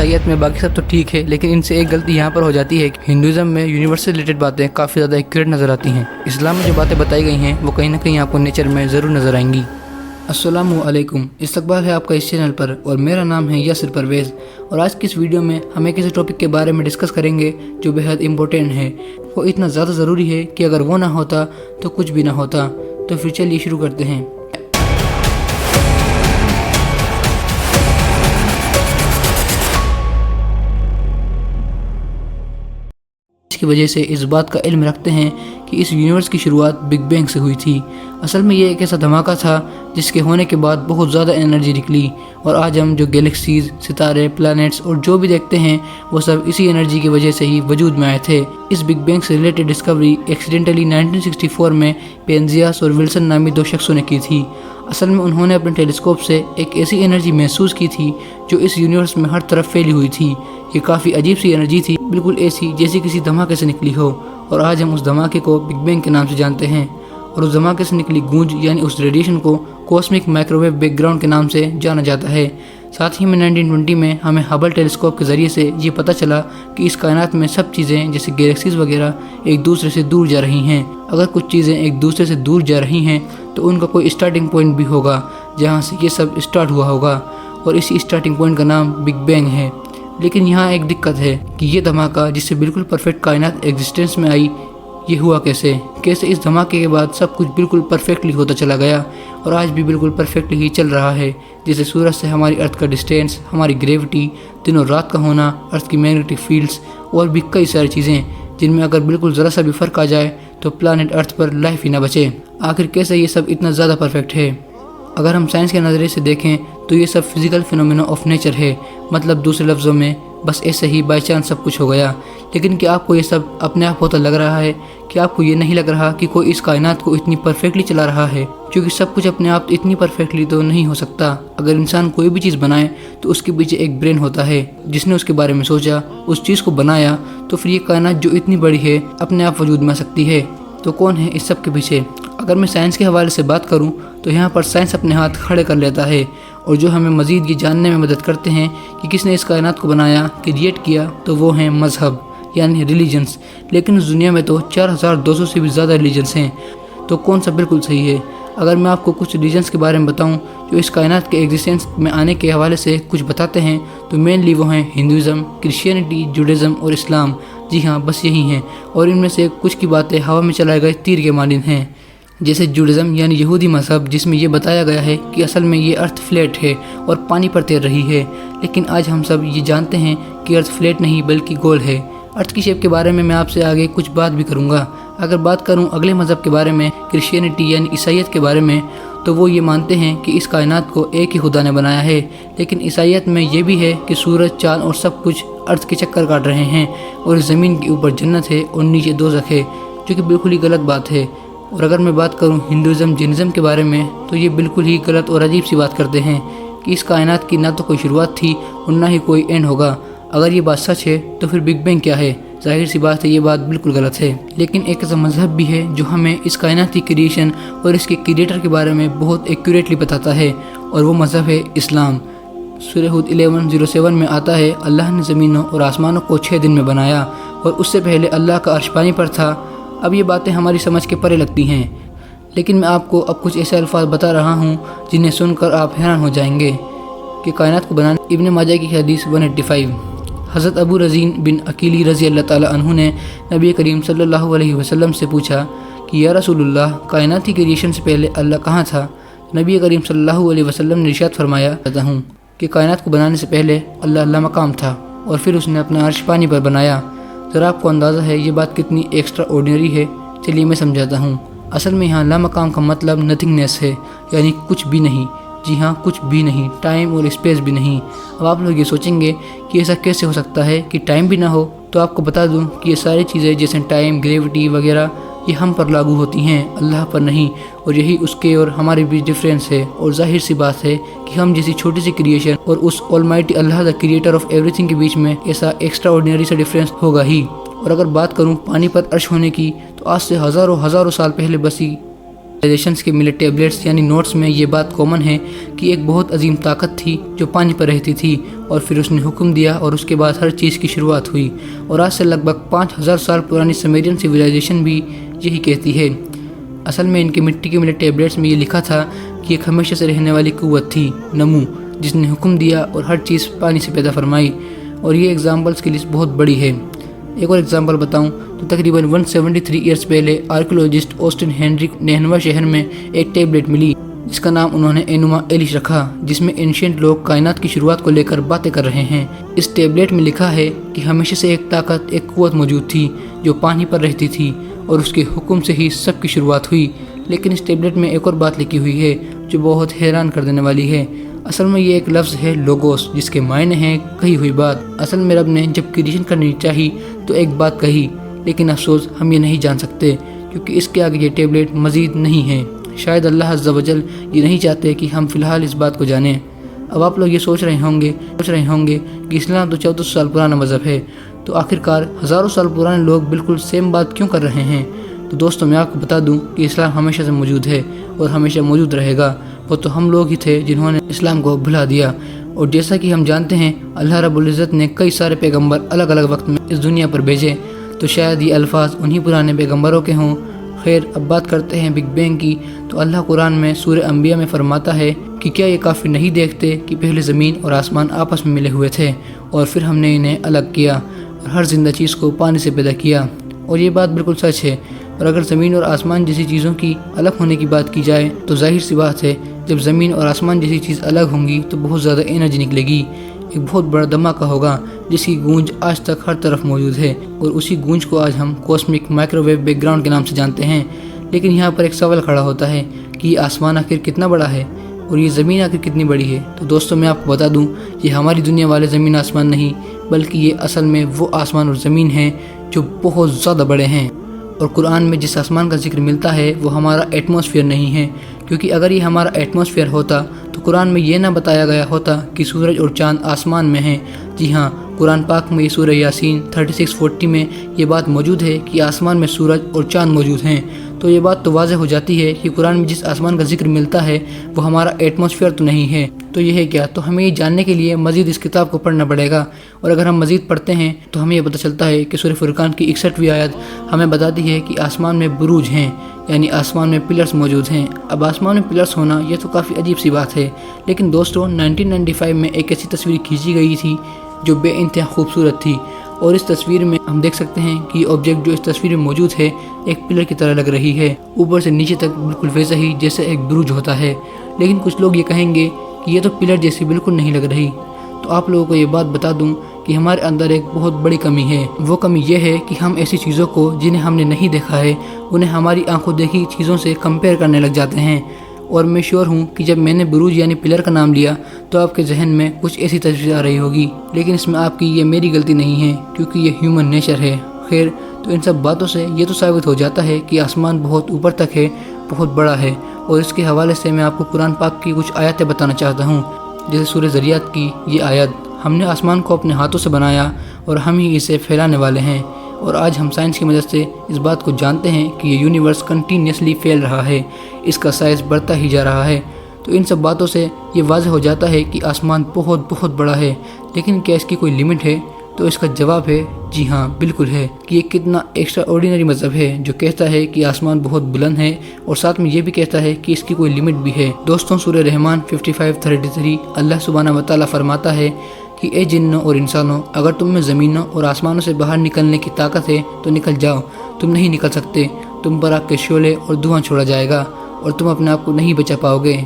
عیسائیت میں باقی سب تو ٹھیک ہے، لیکن ان سے ایک غلطی یہاں پر ہو جاتی ہے کہ ہندوازم میں یونیورس سے ریلیٹڈ باتیں کافی زیادہ ایکوریٹ نظر آتی ہیں۔ اسلام میں جو باتیں بتائی گئی ہیں وہ کہیں نہ کہیں آپ کو نیچر میں ضرور نظر آئیں گی۔ السلام علیکم، استقبال ہے آپ کا اس چینل پر اور میرا نام ہے یاسر پرویز، اور آج کی اس ویڈیو میں ہم ایک ایسے ٹاپک کے بارے میں ڈسکس کریں گے جو بہت امپورٹنٹ ہے، وہ اتنا زیادہ ضروری ہے کہ اگر وہ نہ ہوتا تو کچھ بھی نہ ہوتا۔ تو پھر چلیے شروع کرتے ہیں۔ اس کی وجہ سے اس بات کا علم رکھتے ہیں کہ اس یونیورس کی شروعات بگ بینگ سے ہوئی تھی۔ اصل میں یہ ایک ایسا دھماکہ تھا جس کے ہونے کے بعد بہت زیادہ انرجی نکلی، اور آج ہم جو گیلیکسیز، ستارے، پلانٹس اور جو بھی دیکھتے ہیں وہ سب اسی انرجی کی وجہ سے ہی وجود میں آئے تھے۔ اس بگ بینگ سے ریلیٹڈ ڈسکوری ایکسیڈنٹلی 1964 میں پینزیاس اور ولسن نامی دو شخصوں نے کی تھی۔ اصل میں انہوں نے اپنے ٹیلیسکوپ سے ایک ایسی انرجی محسوس کی تھی جو اس یونیورس میں ہر طرف پھیلی ہوئی تھی۔ یہ کافی عجیب سی انرجی تھی، بالکل ایسی جیسے کسی دھماکے سے نکلی ہو، اور آج ہم اس دھماکے کو بگ بینگ کے نام سے جانتے ہیں، اور اس دھماکے سے نکلی گونج یعنی اس ریڈیشن کو کوسمک مائکروویو بیک گراؤنڈ کے نام سے جانا جاتا ہے۔ ساتھ ہی میں 1920 میں ہمیں ہبل ٹیلیسکوپ کے ذریعے سے یہ پتہ چلا کہ اس کائنات میں سب چیزیں جیسے گیلیکسیز وغیرہ ایک دوسرے سے دور جا رہی ہیں۔ اگر کچھ چیزیں ایک دوسرے سے دور جا رہی ہیں تو ان کا کوئی اسٹارٹنگ پوائنٹ بھی ہوگا جہاں سے یہ سب اسٹارٹ ہوا ہوگا، اور اسی اسٹارٹنگ پوائنٹ کا نام بگ بینگ ہے۔ لیکن یہاں ایک دقت ہے کہ یہ دھماکہ جس سے بالکل پرفیکٹ کائنات ایگزسٹنس میں آئی، یہ ہوا کیسے اس دھماکے کے بعد سب کچھ بالکل پرفیکٹلی ہوتا چلا گیا، اور آج بھی بالکل پرفیکٹلی ہی چل رہا ہے۔ جیسے سورج سے ہماری ارتھ کا ڈسٹینس، ہماری گریوٹی، دن اور رات کا ہونا، ارتھ کی میگنیٹک فیلڈز، اور بھی کئی ساری چیزیں جن میں اگر بالکل ذرا سا بھی فرق آ جائے تو پلانٹ ارتھ پر لائف ہی نہ بچے۔ آخر کیسے یہ سب اتنا زیادہ پرفیکٹ ہے؟ اگر ہم سائنس کے نظریے سے دیکھیں تو یہ سب فزیکل فینومینا آف نیچر ہے، مطلب دوسرے لفظوں میں بس ایسے ہی بائی چانس سب کچھ ہو گیا۔ لیکن کیا آپ کو یہ سب اپنے آپ ہوتا لگ رہا ہے؟ کیا آپ کو یہ نہیں لگ رہا کہ کوئی اس کائنات کو اتنی پرفیکٹلی چلا رہا ہے؟ کیونکہ سب کچھ اپنے آپ اتنی پرفیکٹلی تو نہیں ہو سکتا۔ اگر انسان کوئی بھی چیز بنائے تو اس کے پیچھے ایک برین ہوتا ہے جس نے اس کے بارے میں سوچا، اس چیز کو بنایا، تو پھر یہ کائنات جو اتنی بڑی ہے اپنے آپ وجود میں آ سکتی ہے۔ تو کون ہے اس سب کے پیچھے؟ اگر میں سائنس کے حوالے سے بات کروں تو یہاں پر سائنس اپنے ہاتھ کھڑے کر لیتا ہے، اور جو ہمیں مزید یہ جاننے میں مدد کرتے ہیں کہ کس نے اس کائنات کو بنایا، کریٹ کیا، تو وہ ہیں مذہب یعنی ریلیجنس۔ لیکن اس دنیا میں تو 4200 سے بھی زیادہ ریلیجنس ہیں، تو کون سا بالکل صحیح ہے؟ اگر میں آپ کو کچھ ریلیجنس کے بارے میں بتاؤں جو اس کائنات کے ایگزسٹنس میں آنے کے حوالے سے کچھ بتاتے ہیں، تو مینلی وہ ہیں ہندوازم، کرسچینٹی، جوڈازم اور اسلام۔ جی ہاں، بس یہی ہیں، اور ان میں سے کچھ کی باتیں ہوا میں چلائے گئے تیر کے مانند ہیں۔ جیسے جوڈازم یعنی یہودی مذہب، جس میں یہ بتایا گیا ہے کہ اصل میں یہ ارتھ فلیٹ ہے اور پانی پر تیر رہی ہے، لیکن آج ہم سب یہ جانتے ہیں کہ ارتھ فلیٹ نہیں بلکہ گول ہے۔ ارتھ کی شیپ کے بارے میں آپ سے آگے کچھ بات بھی کروں گا۔ اگر بات کروں اگلے مذہب کے بارے میں، کرسچینٹی یعنی عیسائیت کے بارے میں، تو وہ یہ مانتے ہیں کہ اس کائنات کو ایک ہی خدا نے بنایا ہے، لیکن عیسائیت میں یہ بھی ہے کہ سورج، چاند اور سب کچھ ارتھ کے چکر کاٹ رہے ہیں، اور اس زمین کے اوپر جنت ہے اور نیچے دوزخ ہے، جو کہ بالکل ہی غلط بات ہے۔ اور اگر میں بات کروں ہندوازم، جینزم کے بارے میں، تو یہ بالکل ہی غلط اور عجیب سی بات کرتے ہیں کہ اس کائنات کی نہ تو کوئی شروعات تھی اور نہ ہی کوئی اینڈ ہوگا۔ اگر یہ بات سچ ہے تو پھر بگ بینگ کیا ہے؟ ظاہر سی بات ہے یہ بات بالکل غلط ہے۔ لیکن ایک ایسا مذہب بھی ہے جو ہمیں اس کائنات کی کریشن اور اس کے کریٹر کے بارے میں بہت ایکوریٹلی بتاتا ہے، اور وہ مذہب ہے اسلام۔ سورہ ہود 11:07 میں آتا ہے، اللہ نے زمینوں اور آسمانوں کو 6 دن میں بنایا، اور اس سے پہلے اللہ کا عرش پانی پر تھا۔ اب یہ باتیں ہماری سمجھ کے پرے لگتی ہیں، لیکن میں آپ کو اب کچھ ایسے الفاظ بتا رہا ہوں جنہیں سن کر آپ حیران ہو جائیں گے کہ کائنات کو بنانے ابن ماجہ کی حدیث 185۔ حضرت ابو رزین بن عقیلی رضی اللہ تعالیٰ عنہ نے نبی کریم صلی اللہ علیہ وسلم سے پوچھا کہ یا رسول اللہ، کائنات کی کریشن سے پہلے اللہ کہاں تھا؟ نبی کریم صلی اللہ علیہ وسلم نے ارشاد فرمایا کہتا ہوں کہ کائنات کو بنانے سے پہلے اللہ لامقام تھا، اور پھر اس نے اپنا عرش پانی پر بنایا۔ ذرا آپ کو اندازہ ہے یہ بات کتنی ایکسٹرا آرڈینری ہے؟ چلیے میں سمجھاتا ہوں۔ اصل میں یہاں لامقام کا مطلب نتھنگنیس ہے، یعنی کچھ بھی نہیں۔ جی ہاں، کچھ بھی نہیں، ٹائم اور اسپیس بھی نہیں۔ اب آپ لوگ یہ سوچیں گے کہ ایسا کیسے ہو سکتا ہے کہ ٹائم بھی نہ ہو؟ تو آپ کو بتا دوں کہ یہ ساری چیزیں جیسے ٹائم، گریوٹی وغیرہ، یہ ہم پر لاگو ہوتی ہیں، اللہ پر نہیں، اور یہی اس کے اور ہمارے بیچ ڈفرینس ہے۔ اور ظاہر سی بات ہے کہ ہم جیسی چھوٹی سی کریشن اور اس آلمائٹی اللہ the creator of everything کے بیچ میں ایسا ایکسٹرا آرڈینری سا ڈفرینس ہوگا ہی۔ اور اگر بات کروں پانی پر عرش ہونے کی، تو آج سے ہزاروں سال پہلے بسی सिविलाइजेशंस के मिले टेबलेट्स यानी नोट्स में ये बात कॉमन है कि एक बहुत अजीम ताकत थी जो पानी पर रहती थी और फिर उसने हुक्म दिया और उसके बाद हर चीज़ की शुरुआत हुई। और आज से लगभग 5000 साल पुरानी समेरियन सिविलाइजेशन भी यही कहती है। असल में इनके मिट्टी के मिले टेबलेट्स में ये लिखा था कि एक हमेशा से रहने वाली कुव्वत थी, नमू, जिसने हुक्म दिया और हर चीज़ पानी से पैदा फरमाई। और ये एग्जाम्पल्स की लिस्ट बहुत बड़ी है। एक और एग्जाम्पल बताऊं तो तकरीबन 173 ईयर्स पहले आर्कियोलॉजिस्ट ऑस्टिन हेनरिक नेहनवा शहर में एक टेबलेट मिली जिसका नाम उन्होंने एनुमा एलिश रखा, जिसमें एंशिएंट लोग कायनात की शुरुआत को लेकर बातें कर रहे हैं। इस टेबलेट में लिखा है कि हमेशा से एक ताकत, एक कुव्वत मौजूद थी जो पानी पर रहती थी और उसके हुक्म से ही सब की शुरुआत हुई। लेकिन इस टेबलेट में एक और बात लिखी हुई है जो बहुत हैरान कर देने वाली है। असल में ये एक लफ्ज़ है लोगोस, जिसके मायने हैं कही हुई बात। असल में रब ने जब क्रिएशन करनी चाही तो एक बात कही, लेकिन अफसोस हम ये नहीं जान सकते क्योंकि इसके आगे ये टेबलेट मज़ीद नहीं है। शायद अल्लाह अज़्ज़ा वजल ये नहीं चाहते कि हम फ़िलहाल इस बात को जानें। अब आप लोग ये सोच रहे होंगे कि इस्लाम तो 1400 साल पुराना मज़हब है, तो आखिरकार हज़ारों साल पुराने लोग बिल्कुल सेम बात क्यों कर रहे हैं। तो दोस्तों, मैं आपको बता दूं कि इस्लाम हमेशा से मौजूद है और हमेशा मौजूद रहेगा। वो तो हम लोग ही थे जिन्होंने इस्लाम को भुला दिया। और जैसा कि हम जानते हैं, अल्लाह रब्बुल इज़्ज़त ने कई सारे पैगंबर अलग अलग वक्त में इस दुनिया पर भेजे, तो शायद ये अल्फाज उन्हीं पुराने पैगंबरों के हों। खैर, अब बात करते हैं बिग बैंग की। तो अल्लाह कुरान में सूरह अंबिया में फरमाता है कि क्या ये काफ़ी नहीं देखते कि पहले ज़मीन और आसमान आपस में मिले हुए थे और फिर हमने इन्हें अलग किया और हर जिंदा चीज़ को पानी से पैदा किया। और ये बात बिल्कुल सच है। और अगर ज़मीन और आसमान जैसी चीज़ों की अलग होने की बात की जाए तो जाहिर सी बात है, जब ज़मीन और आसमान जैसी चीज़ अलग होंगी तो बहुत ज़्यादा एनर्जी निकलेगी। एक बहुत बड़ा धमाका होगा जिसकी गूंज आज तक हर तरफ मौजूद है और उसी गूंज को आज हम कॉस्मिक माइक्रोवेव बैकग्राउंड के नाम से जानते हैं। लेकिन यहाँ पर एक सवाल खड़ा होता है कि ये आसमान आखिर कितना बड़ा है और ये ज़मीन आखिर कितनी बड़ी है। तो दोस्तों, मैं आपको बता दूँ, ये हमारी दुनिया वाले ज़मीन आसमान नहीं, बल्कि ये असल में वो आसमान और ज़मीन हैं जो बहुत ज़्यादा बड़े हैं। और कुरान में जिस आसमान का जिक्र मिलता है वो हमारा एटमॉस्फेयर नहीं है, क्योंकि अगर ये हमारा एटमॉस्फेयर होता तो कुरान में ये ना बताया गया होता कि सूरज और चाँद आसमान में हैं। जी हाँ, कुरान पाक में सूरह यासीन 36:40 में ये बात मौजूद है कि आसमान में सूरज और चाँद मौजूद हैं। तो ये बात तो वाज़ेह हो जाती है कि कुरान में जिस आसमान का जिक्र मिलता है वो हमारा एटमॉस्फेयर तो नहीं है। तो ये है क्या? तो हमें ये जानने के लिए मज़ीद इस किताब को पढ़ना पड़ेगा। और अगर हम मज़ीद पढ़ते हैं तो हमें ये पता चलता है कि सूरह फुरकान की 61वीं आयत हमें बताती है कि आसमान में बुरूज हैं, यानी आसमान में पिलर्स मौजूद हैं। अब आसमान में पिलर्स होना ये तो काफ़ी अजीब सी बात है, लेकिन दोस्तों 1995 में एक ऐसी तस्वीर खींची गई थी जो बेइंतहा खूबसूरत थी। और इस तस्वीर में हम देख सकते हैं कि ऑब्जेक्ट जो इस तस्वीर में मौजूद है एक पिलर की तरह लग रही है, ऊपर से नीचे तक बिल्कुल वैसा ही जैसे एक बुरुज होता है। लेकिन कुछ लोग ये कहेंगे कि ये तो पिलर जैसी बिल्कुल नहीं लग रही। तो आप लोगों को ये बात बता दूं कि हमारे अंदर एक बहुत बड़ी कमी है। वो कमी ये है कि हम ऐसी चीज़ों को जिन्हें हमने नहीं देखा है उन्हें हमारी आंखों देखी चीज़ों से कंपेयर करने लग जाते हैं। और मैं श्योर हूँ कि जब मैंने बुरूज यानी पिलर का नाम लिया तो आपके जहन में कुछ ऐसी तस्वीर आ रही होगी, लेकिन इसमें आपकी ये मेरी गलती नहीं है क्योंकि ये ह्यूमन नेचर है। खैर, तो इन सब बातों से ये तो साबित हो जाता है कि आसमान बहुत ऊपर तक है, बहुत बड़ा है। और इसके हवाले से मैं आपको कुरान पाक की कुछ आयतें बताना चाहता हूँ, जैसे सूरह ज़रियात की ये आयत, हमने आसमान को अपने हाथों से बनाया और हम ही इसे फैलाने वाले हैं। और आज हम साइंस की मदद से इस बात को जानते हैं कि ये यूनिवर्स कंटिन्यूसली फैल रहा है, इसका साइज़ बढ़ता ही जा रहा है। तो इन सब बातों से ये वाज़ेह हो जाता है कि आसमान बहुत बहुत बड़ा है। लेकिन क्या इसकी कोई लिमिट है? तो इसका जवाब है जी हाँ, बिल्कुल है। कि ये कितना एक्स्ट्रा ऑर्डिनरी मज़हब है जो कहता है कि आसमान बहुत बुलंद है और साथ में ये भी कहता है कि इसकी कोई लिमिट भी है। दोस्तों, सूरह रहमान 55:33 अल्लाह सुब्हानहू व तआला फरमाता है कि ए जिन्नों और इंसानों, अगर तुम में ज़मीनों और आसमानों से बाहर निकलने की ताकत है तो निकल जाओ। तुम नहीं निकल सकते, तुम पर आग के शोले और धुआं छोड़ा जाएगा और तुम अपने आप को नहीं बचा पाओगे।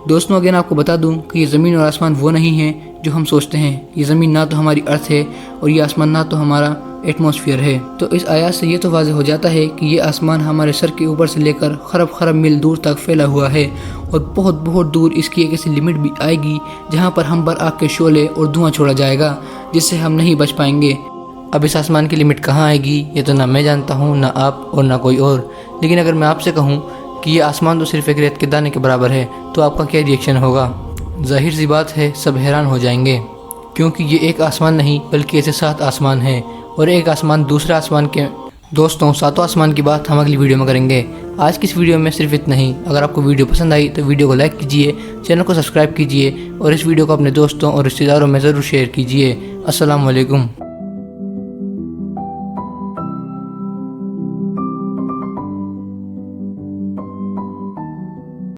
दोस्तों, अगर आपको बता दूं कि ये ज़मीन और आसमान वो नहीं है जो हम सोचते हैं। ये ज़मीन ना तो हमारी अर्थ है और ये आसमान ना तो हमारा एटमॉस्फेयर है। तो इस आयत से ये तो वाज़ेह हो जाता है कि ये आसमान हमारे सर के ऊपर से लेकर खरब खरब मील दूर तक फैला हुआ है और बहुत बहुत दूर इसकी एक ऐसी लिमिट भी आएगी जहाँ पर हम पर आग के शोले और धुआं छोड़ा जाएगा जिससे हम नहीं बच पाएंगे। अब इस आसमान की लिमिट कहाँ आएगी ये तो ना मैं जानता हूँ, ना आप और ना कोई और। लेकिन अगर मैं आपसे कहूँ कि ये आसमान तो सिर्फ एक रेत के दाने के बराबर है तो आपका क्या रिएक्शन होगा? जाहिर सी बात है, सब हैरान हो जाएंगे, क्योंकि ये एक आसमान नहीं बल्कि ऐसे 7 आसमान हैं और एक आसमान दूसरे आसमान के دوستوں ساتوں آسمان کی بات ہم اگلی ویڈیو میں کریں گے۔ آج کی اس ویڈیو میں صرف اتنا ہی۔ اگر آپ کو ویڈیو پسند آئی تو ویڈیو کو لائک کیجئے، چینل کو سبسکرائب کیجئے اور اس ویڈیو کو اپنے دوستوں اور رشتہ داروں میں ضرور شیئر کیجئے۔ السلام علیکم۔